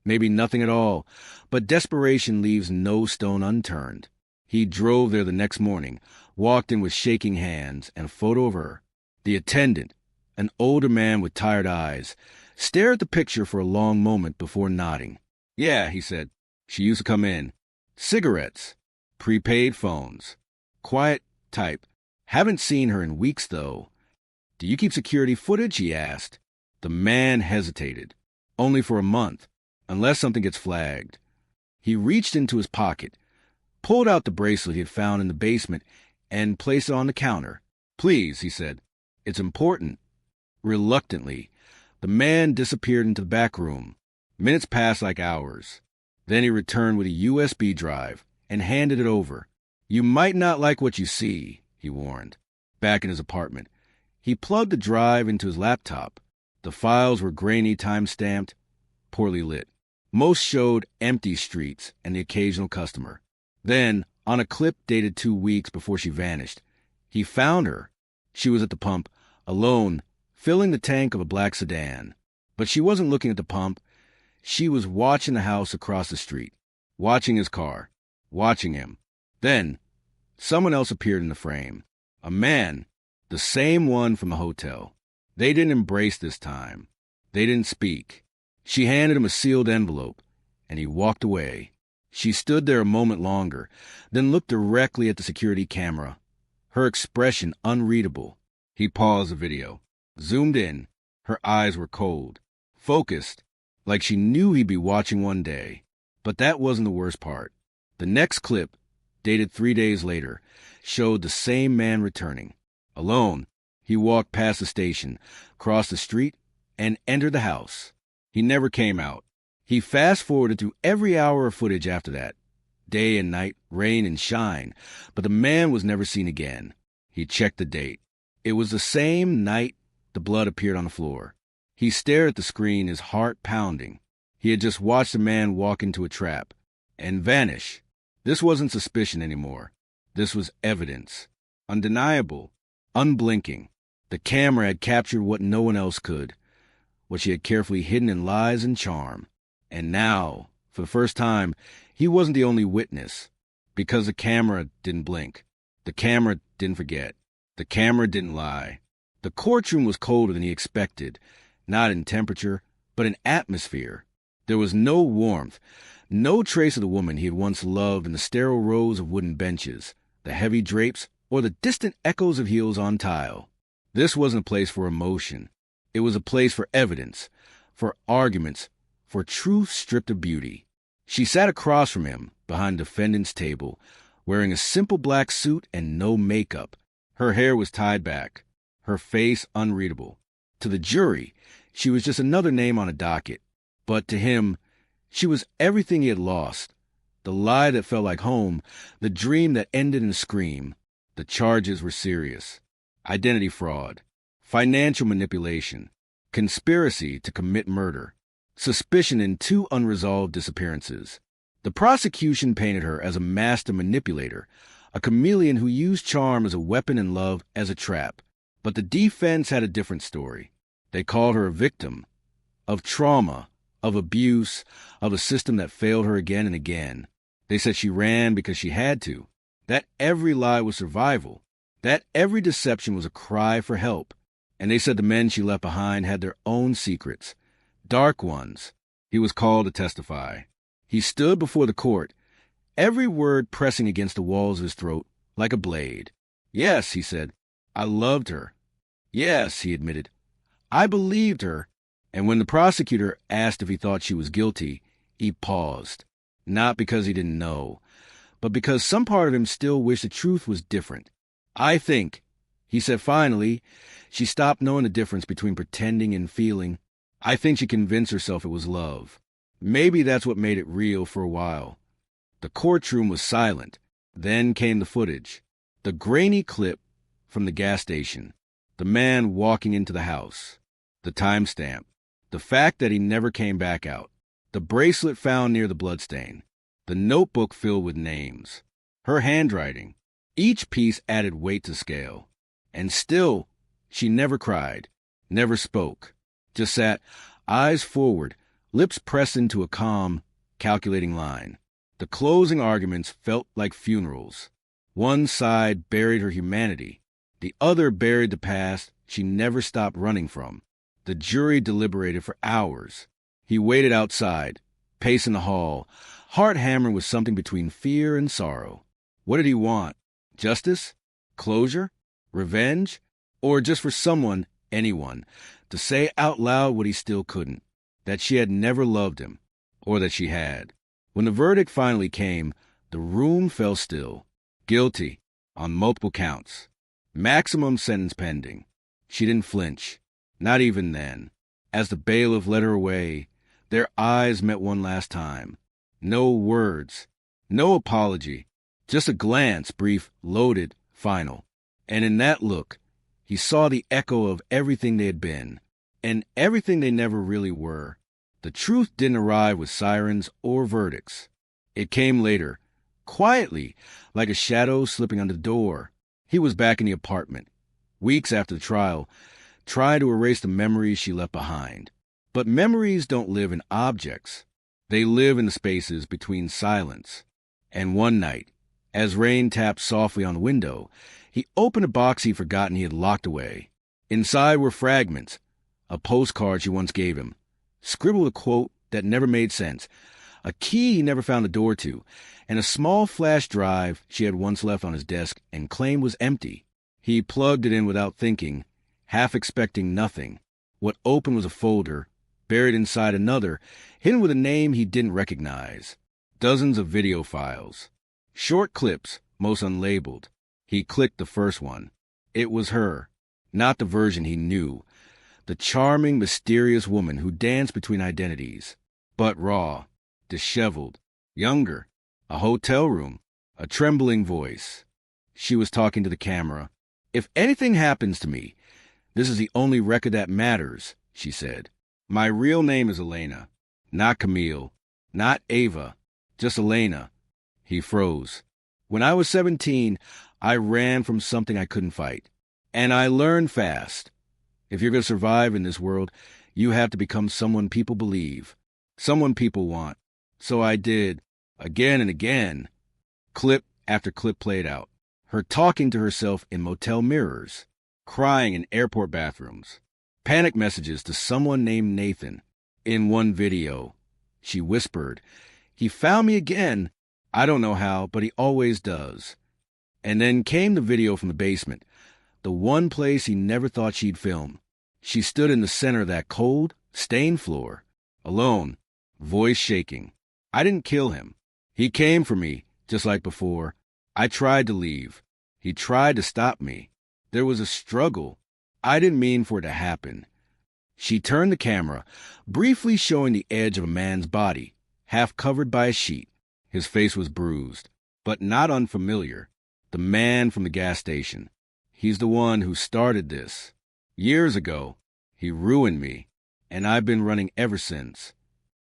A: maybe nothing at all, but desperation leaves no stone unturned. He drove there the next morning, walked in with shaking hands and a photo of her. The attendant, an older man with tired eyes, stared at the picture for a long moment before nodding. "Yeah," he said. "She used to come in. Cigarettes. Prepaid phones. Quiet type. Haven't seen her in weeks, though." "Do you keep security footage?" he asked. The man hesitated. "Only for a month, unless something gets flagged." He reached into his pocket, pulled out the bracelet he had found in the basement, and placed it on the counter. "Please," he said. "It's important." Reluctantly, the man disappeared into the back room. Minutes passed like hours. Then he returned with a USB drive and handed it over. "You might not like what you see," he warned. Back in his apartment, he plugged the drive into his laptop. The files were grainy, time-stamped, poorly lit. Most showed empty streets and the occasional customer. Then, on a clip dated 2 weeks before she vanished, he found her. She was at the pump, alone, filling the tank of a black sedan. But she wasn't looking at the pump. She was watching the house across the street, watching his car, watching him. Then, someone else appeared in the frame. A man, the same one from the hotel. They didn't embrace this time. They didn't speak. She handed him a sealed envelope, and he walked away. She stood there a moment longer, then looked directly at the security camera, her expression unreadable. He paused the video, zoomed in. Her eyes were cold, focused, like she knew he'd be watching one day. But that wasn't the worst part. The next clip, dated 3 days later, showed the same man returning. Alone, he walked past the station, crossed the street, and entered the house. He never came out. He fast-forwarded through every hour of footage after that, day and night, rain and shine, but the man was never seen again. He checked the date. It was the same night the blood appeared on the floor. He stared at the screen, his heart pounding. He had just watched a man walk into a trap and vanish. This wasn't suspicion anymore. This was evidence. Undeniable. Unblinking. The camera had captured what no one else could, what she had carefully hidden in lies and charm. And now, for the first time, he wasn't the only witness, because the camera didn't blink. The camera didn't forget. The camera didn't lie. The courtroom was colder than he expected, not in temperature, but in atmosphere. There was no warmth, no trace of the woman he had once loved in the sterile rows of wooden benches, the heavy drapes, or the distant echoes of heels on tile. This wasn't a place for emotion. It was a place for evidence, for arguments, for truth stripped of beauty. She sat across from him, behind the defendant's table, wearing a simple black suit and no makeup. Her hair was tied back, her face unreadable. To the jury, she was just another name on a docket. But to him, she was everything he had lost. The lie that felt like home, the dream that ended in a scream. The charges were serious. Identity fraud, financial manipulation, conspiracy to commit murder, suspicion in 2 unresolved disappearances. The prosecution painted her as a master manipulator, a chameleon who used charm as a weapon and love as a trap. But the defense had a different story. They called her a victim of trauma, of abuse, of a system that failed her again and again. They said she ran because she had to, that every lie was survival, that every deception was a cry for help. And they said the men she left behind had their own secrets, dark ones. He was called to testify. He stood before the court, every word pressing against the walls of his throat like a blade. "Yes," he said, "I loved her. Yes," he admitted, "I believed her." And when the prosecutor asked if he thought she was guilty, he paused, not because he didn't know, but because some part of him still wished the truth was different. "I think," he said finally, "she stopped knowing the difference between pretending and feeling. I think she convinced herself it was love. Maybe that's what made it real for a while." The courtroom was silent. Then came the footage. The grainy clip from the gas station. The man walking into the house. The timestamp. The fact that he never came back out. The bracelet found near the bloodstain. the notebook filled with names, her handwriting. Each piece added weight to scale. And still, she never cried, never spoke, just sat, eyes forward, lips pressed into a calm, calculating line. The closing arguments felt like funerals. One side buried her humanity. The other buried the past she never stopped running from. The jury deliberated for hours. He waited outside, pacing the hall, heart hammering with something between fear and sorrow. What did he want? Justice? Closure? Revenge? Or just for someone, anyone, to say out loud what he still couldn't, that she had never loved him, or that she had. When the verdict finally came, the room fell still. Guilty, on multiple counts. Maximum sentence pending. She didn't flinch, not even then. As the bailiff led her away, their eyes met one last time. No words, no apology, just a glance, brief, loaded, final. And in that look, he saw the echo of everything they had been, and everything they never really were. The truth didn't arrive with sirens or verdicts. It came later, quietly, like a shadow slipping under the door. He was back in the apartment, weeks after the trial, trying to erase the memories she left behind. But memories don't live in objects. They live in the spaces between silence. And one night, as rain tapped softly on the window, he opened a box he'd forgotten he had locked away. Inside were fragments, a postcard she once gave him, scribbled a quote that never made sense, a key he never found the door to, and a small flash drive she had once left on his desk and claimed was empty. He plugged it in without thinking, half expecting nothing. What opened was a folder, buried inside another, hidden with a name he didn't recognize. Dozens of video files. Short clips, most unlabeled. He clicked the first one. It was her, not the version he knew. The charming, mysterious woman who danced between identities, but raw, disheveled, younger, a hotel room, a trembling voice. She was talking to the camera. "If anything happens to me, this is the only record that matters," she said. "My real name is Elena, not Camille, not Ava, just Elena." He froze. "When I was 17, I ran from something I couldn't fight. And I learned fast. If you're going to survive in this world, you have to become someone people believe, someone people want. So I did, again and again." Clip after clip played out. Her talking to herself in motel mirrors, crying in airport bathrooms, panic messages to someone named Nathan. In one video, she whispered, "He found me again. I don't know how, but he always does." And then came the video from the basement, the one place he never thought she'd film. She stood in the center of that cold, stained floor, alone, voice shaking. "I didn't kill him. He came for me, just like before. I tried to leave. He tried to stop me. There was a struggle. I didn't mean for it to happen." She turned the camera, briefly showing the edge of a man's body, half covered by a sheet. His face was bruised, but not unfamiliar. The man from the gas station. He's the one who started this. Years ago, he ruined me, and I've been running ever since.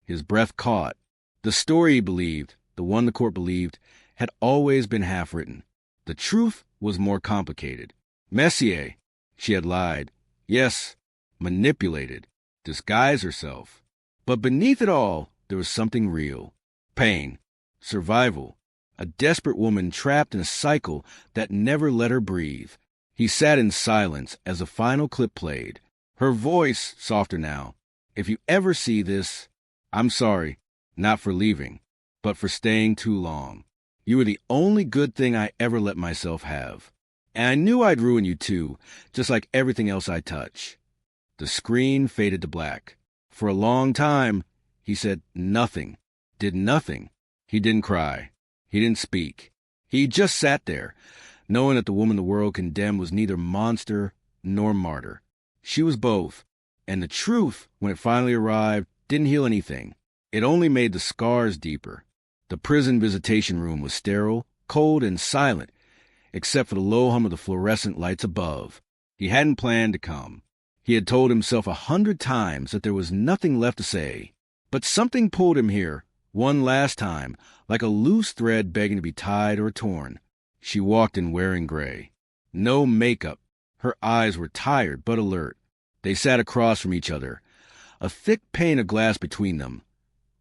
A: His breath caught. The story he believed, the one the court believed, had always been half-written. The truth was more complicated. Messier. She had lied. Yes, manipulated, disguised herself. But beneath it all, there was something real. Pain. Survival. A desperate woman trapped in a cycle that never let her breathe. He sat in silence as the final clip played. Her voice, softer now. "If you ever see this, I'm sorry, not for leaving, but for staying too long. You were the only good thing I ever let myself have. And I knew I'd ruin you too, just like everything else I touch." The screen faded to black. For a long time, he said nothing, did nothing. He didn't cry. He didn't speak. He just sat there, knowing that the woman the world condemned was neither monster nor martyr. She was both. And the truth, when it finally arrived, didn't heal anything. It only made the scars deeper. The prison visitation room was sterile, cold, and silent, except for the low hum of the fluorescent lights above. He hadn't planned to come. He had told himself 100 times that there was nothing left to say. But something pulled him here, One last time, like a loose thread begging to be tied or torn. She walked in wearing gray. No makeup. Her eyes were tired but alert. They sat across from each other, a thick pane of glass between them,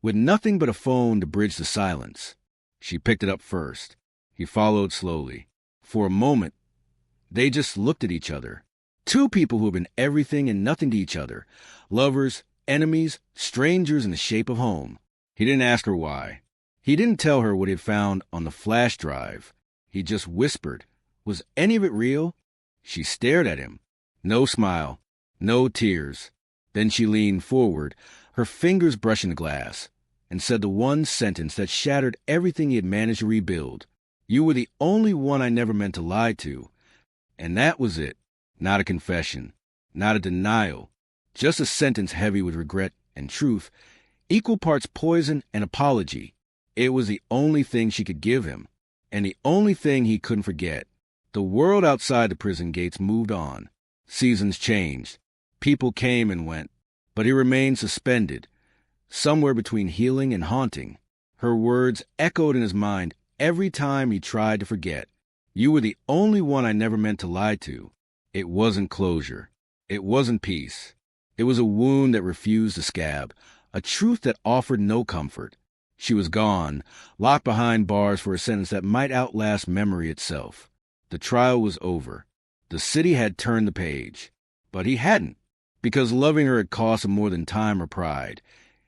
A: with nothing but a phone to bridge the silence. She picked it up first. He followed slowly. For a moment, they just looked at each other. Two people who had been everything and nothing to each other. Lovers, enemies, strangers in the shape of home. He didn't ask her why. He didn't tell her what he had found on the flash drive. He just whispered, "Was any of it real?" She stared at him. No smile, no tears. Then she leaned forward, her fingers brushing the glass, and said the one sentence that shattered everything he had managed to rebuild. "You were the only one I never meant to lie to." And that was it. Not a confession, not a denial, just a sentence heavy with regret and truth, equal parts poison and apology. It was the only thing she could give him, and the only thing he couldn't forget. The world outside the prison gates moved on. Seasons changed. People came and went, but he remained suspended, somewhere between healing and haunting. Her words echoed in his mind every time he tried to forget. "You were the only one I never meant to lie to." It wasn't closure. It wasn't peace. It was a wound that refused to scab, a truth that offered no comfort. She was gone, locked behind bars for a sentence that might outlast memory itself. The trial was over. The city had turned the page. But he hadn't, because loving her had cost him more than time or pride.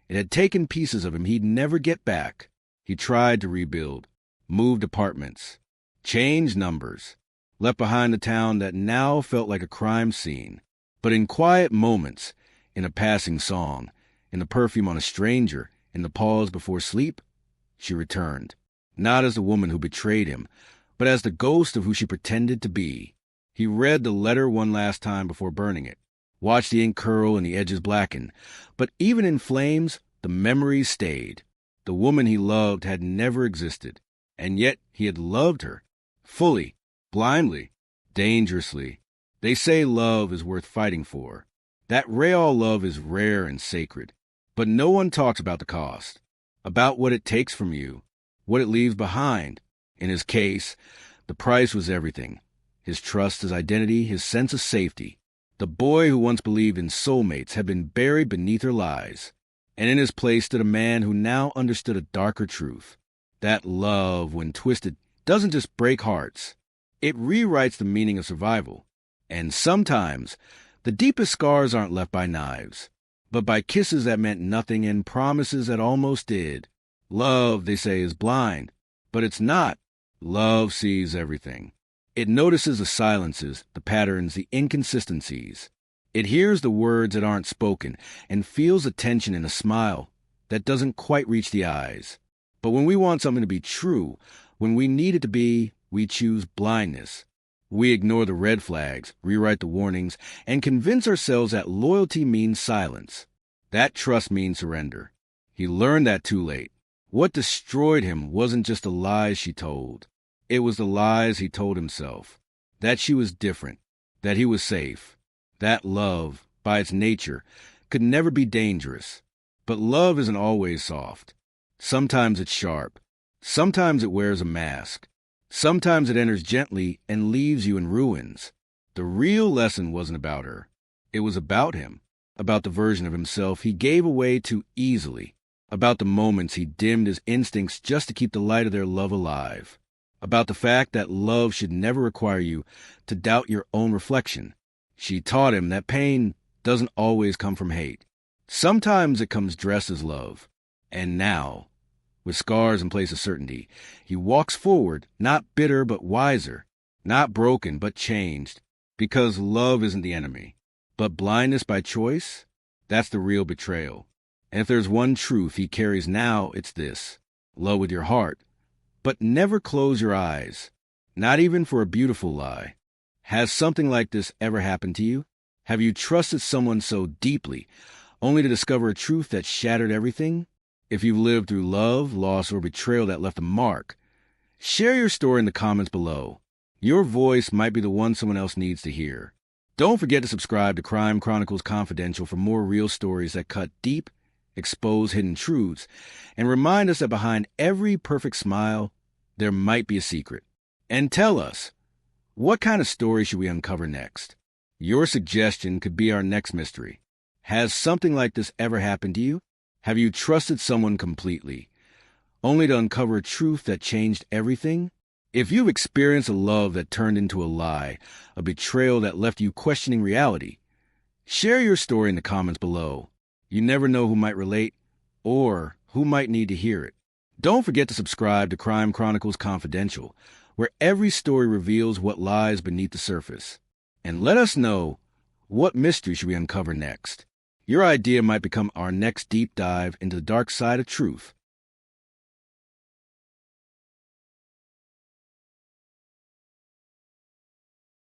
A: It had taken pieces of him he'd never get back. He tried to rebuild, moved apartments, changed numbers, left behind a town that now felt like a crime scene. But in quiet moments, in a passing song, in the perfume on a stranger, in the pause before sleep, she returned, not as the woman who betrayed him, but as the ghost of who she pretended to be. He read the letter one last time before burning it, watched the ink curl and the edges blacken, but even in flames, the memories stayed. The woman he loved had never existed, and yet he had loved her, fully, blindly, dangerously. They say love is worth fighting for. That real love is rare and sacred. But no one talks about the cost, about what it takes from you, what it leaves behind. In his case, the price was everything. His trust, his identity, his sense of safety. The boy who once believed in soulmates had been buried beneath her lies. And in his place stood a man who now understood a darker truth. That love, when twisted, doesn't just break hearts. It rewrites the meaning of survival. And sometimes, the deepest scars aren't left by knives, but by kisses that meant nothing and promises that almost did. Love, they say, is blind, but it's not. Love sees everything. It notices the silences, the patterns, the inconsistencies. It hears the words that aren't spoken and feels the tension in a smile that doesn't quite reach the eyes. But when we want something to be true, when we need it to be, we choose blindness. We ignore the red flags, rewrite the warnings, and convince ourselves that loyalty means silence. That trust means surrender. He learned that too late. What destroyed him wasn't just the lies she told. It was the lies he told himself. That she was different. That he was safe. That love, by its nature, could never be dangerous. But love isn't always soft. Sometimes it's sharp. Sometimes it wears a mask. Sometimes it enters gently and leaves you in ruins. The real lesson wasn't about her. It was about him, about the version of himself he gave away too easily, about the moments he dimmed his instincts just to keep the light of their love alive, about the fact that love should never require you to doubt your own reflection. She taught him that pain doesn't always come from hate. Sometimes it comes dressed as love. And now, with scars in place of certainty, he walks forward, not bitter but wiser, not broken but changed, because love isn't the enemy. But blindness by choice, that's the real betrayal. And if there's one truth he carries now, it's this: love with your heart, but never close your eyes, not even for a beautiful lie. Has something like this ever happened to you? Have you trusted someone so deeply, only to discover a truth that shattered everything? If you've lived through love, loss, or betrayal that left a mark, share your story in the comments below. Your voice might be the one someone else needs to hear. Don't forget to subscribe to Crime Chronicles Confidential for more real stories that cut deep expose hidden truths, and remind us that behind every perfect smile, there might be a secret. And tell us, what kind of story should we uncover next? Your suggestion could be our next mystery. Has something like this ever happened to you? Have you trusted someone completely, only to uncover a truth that changed everything? If you've experienced a love that turned into a lie, a betrayal that left you questioning reality, share your story in the comments below. You never know who might relate or who might need to hear it. Don't forget to subscribe to Crime Chronicles Confidential, where every story reveals what lies beneath the surface. And let us know, what mystery should we uncover next? Your idea might become our next deep dive into the dark side of truth.